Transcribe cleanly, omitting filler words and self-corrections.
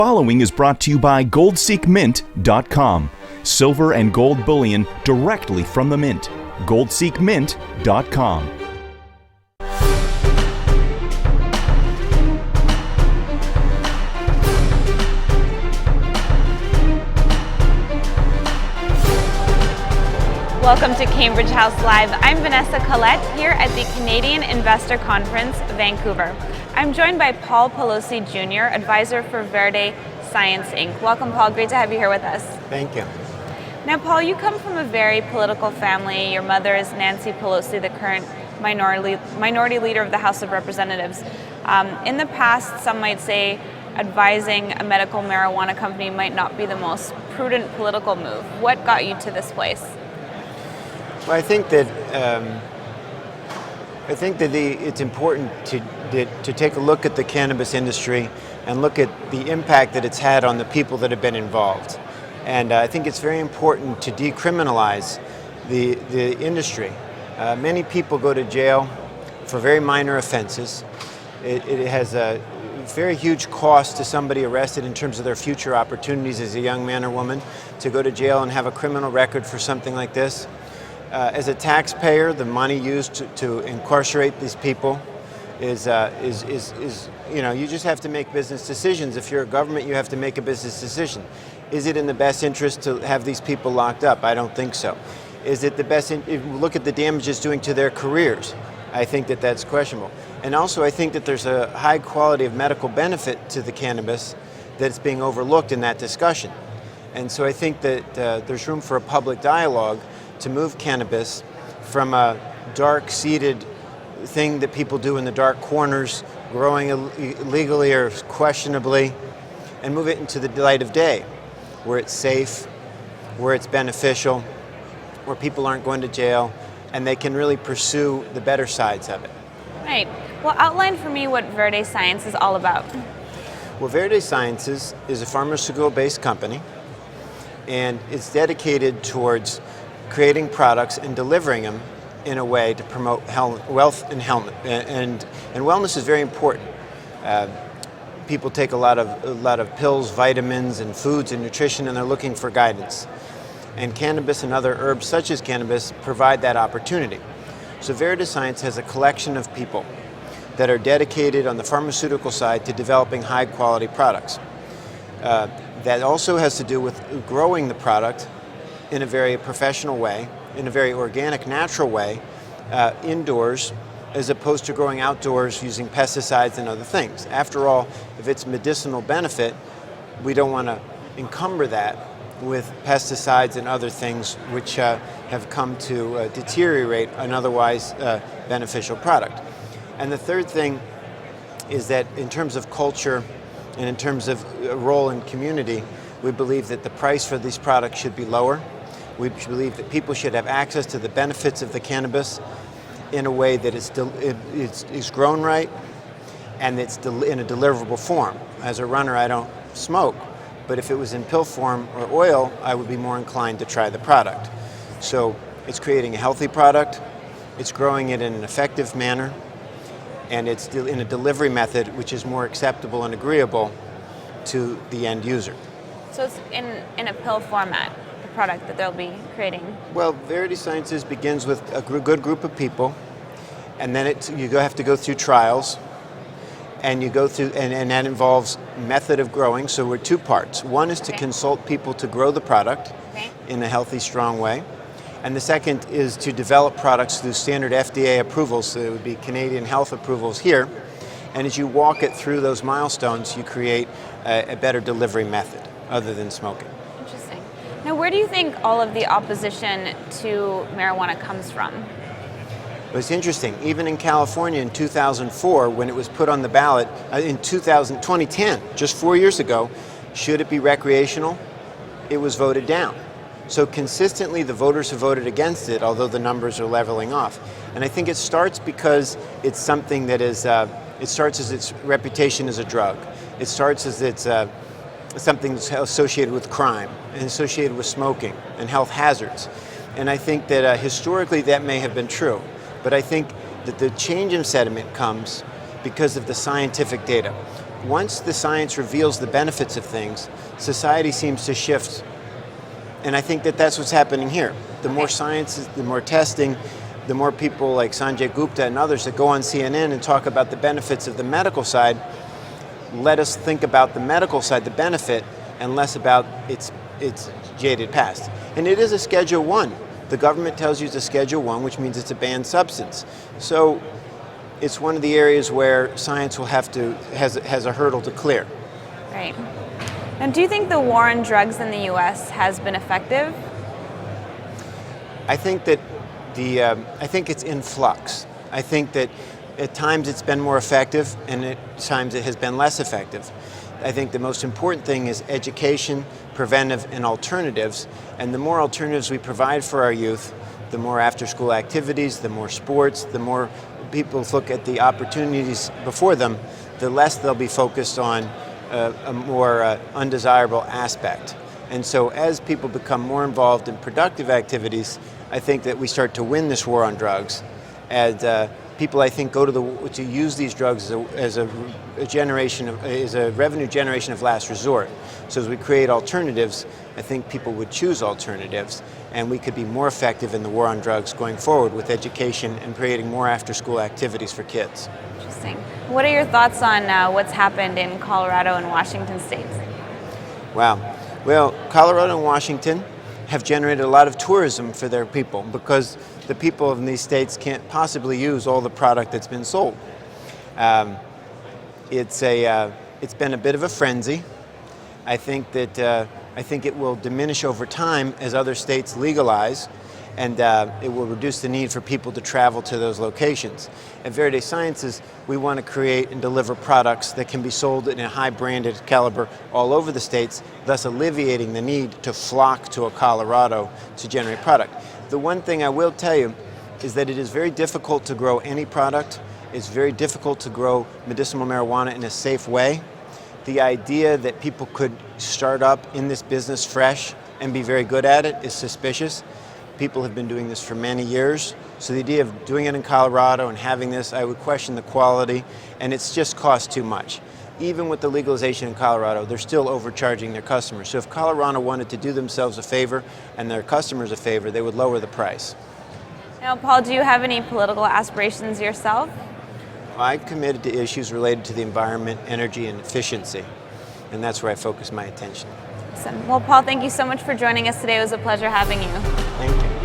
Following is brought to you by goldseekmint.com. Silver and gold bullion directly from the mint. goldseekmint.com. Welcome to Cambridge House Live. I'm Vanessa Collette here at the Canadian Investor Conference, Vancouver. I'm joined by Paul Pelosi Jr., advisor for Verde Science Inc. Welcome, Paul. Great to have you here with us. Thank you. Now, Paul, you come from a very political family. Your mother is Nancy Pelosi, the current minority leader of the House of Representatives. In the past, some might say advising a medical marijuana company might not be the most prudent political move. What got you to this place? Well, I think that it's important to take a look at the cannabis industry and look at the impact that it's had on the people that have been involved. And I think it's very important to decriminalize the industry. Many people go to jail for very minor offenses. It has a very huge cost to somebody arrested in terms of their future opportunities as a young man or woman to go to jail and have a criminal record for something like this. As a taxpayer, the money used to incarcerate these people is you just have to make business decisions. If you're a government, you have to make a business decision. Is it in the best interest to have these people locked up? I don't think so. Is it the best, if you look at the damage it's doing to their careers, I think that that's questionable. And also I think that there's a high quality of medical benefit to the cannabis that's being overlooked in that discussion. And so I think that there's room for a public dialogue to move cannabis from a dark-seated thing that people do in the dark corners, growing illegally or questionably, and move it into the light of day, where it's safe, where it's beneficial, where people aren't going to jail, and they can really pursue the better sides of it. Right. Well, outline for me what Verde Science is all about. Well, Verde Sciences is a pharmaceutical-based company, and it's dedicated towards creating products and delivering them in a way to promote wealth and health. And wellness is very important. People take a lot of pills, vitamins, and foods and nutrition, and they're looking for guidance. And cannabis and other herbs such as cannabis provide that opportunity. So Verde Science has a collection of people that are dedicated on the pharmaceutical side to developing high quality products. That also has to do with growing the product in a very professional way, in a very organic, natural way, indoors, as opposed to growing outdoors using pesticides and other things. After all, if it's medicinal benefit, we don't want to encumber that with pesticides and other things which have come to deteriorate an otherwise beneficial product. And the third thing is that in terms of culture and in terms of a role in community, we believe that the price for these products should be lower. We believe that people should have access to the benefits of the cannabis in a way that it's grown right and it's in a deliverable form. As a runner, I don't smoke, but if it was in pill form or oil, I would be more inclined to try the product. So it's creating a healthy product, it's growing it in an effective manner, and it's in a delivery method which is more acceptable and agreeable to the end user. So it's in a pill format, the product that they'll be creating? Well, Verde Sciences begins with a good group of people, and then you have to go through trials, and you go through, and that involves method of growing. So we're two parts. One is to consult people to grow the product in a healthy, strong way. And the second is to develop products through standard FDA approvals, so it would be Canadian health approvals here. And as you walk it through those milestones, you create a better delivery method other than smoking. Interesting. Now, where do you think all of the opposition to marijuana comes from? Well, it's interesting. Even in California in 2004, when it was put on the ballot, in 2010, just 4 years ago, should it be recreational? It was voted down. So consistently, the voters have voted against it, although the numbers are leveling off. And I think it starts because it's something that is, it starts as its reputation as a drug. It starts as it's something that's associated with crime and associated with smoking and health hazards. And I think that historically that may have been true. But I think that the change in sentiment comes because of the scientific data. once the science reveals the benefits of things, society seems to shift. And I think that that's what's happening here. The more science, the more testing, the more people like Sanjay Gupta and others that go on CNN and talk about the benefits of the medical side, let us think about the medical side, the benefit, and less about its jaded past. And it is a Schedule 1. The government tells you it's a Schedule 1, which means it's a banned substance. So it's one of the areas where science will has a hurdle to clear. Right. And do you think the war on drugs in the U.S. has been effective? I think that I think it's in flux. I think that at times it's been more effective, and at times it has been less effective. I think the most important thing is education, preventive, and alternatives. And the more alternatives we provide for our youth, the more after-school activities, the more sports, the more people look at the opportunities before them, the less they'll be focused on a more undesirable aspect. And so as people become more involved in productive activities, I think that we start to win this war on drugs. And people, I think, go to use these drugs as a revenue generation of last resort. So as we create alternatives, I think people would choose alternatives, and we could be more effective in the war on drugs going forward with education and creating more after-school activities for kids. Interesting. What are your thoughts on what's happened in Colorado and Washington states? Wow. Well, Colorado and Washington have generated a lot of tourism for their people because the people in these states can't possibly use all the product that's been sold. It's been a bit of a frenzy. I think it will diminish over time as other states legalize, and it will reduce the need for people to travel to those locations. At Verde Sciences, we want to create and deliver products that can be sold in a high branded caliber all over the states, thus alleviating the need to flock to a Colorado to generate product. The one thing I will tell you is that it is very difficult to grow any product. It's very difficult to grow medicinal marijuana in a safe way. The idea that people could start up in this business fresh and be very good at it is suspicious. People have been doing this for many years. So the idea of doing it in Colorado and having this, I would question the quality, and it's just cost too much. Even with the legalization in Colorado, they're still overcharging their customers. So if Colorado wanted to do themselves a favor and their customers a favor, they would lower the price. Now, Paul, do you have any political aspirations yourself? I'm committed to issues related to the environment, energy, and efficiency, and that's where I focus my attention. Awesome. Well, Paul, thank you so much for joining us today. It was a pleasure having you. Thank you.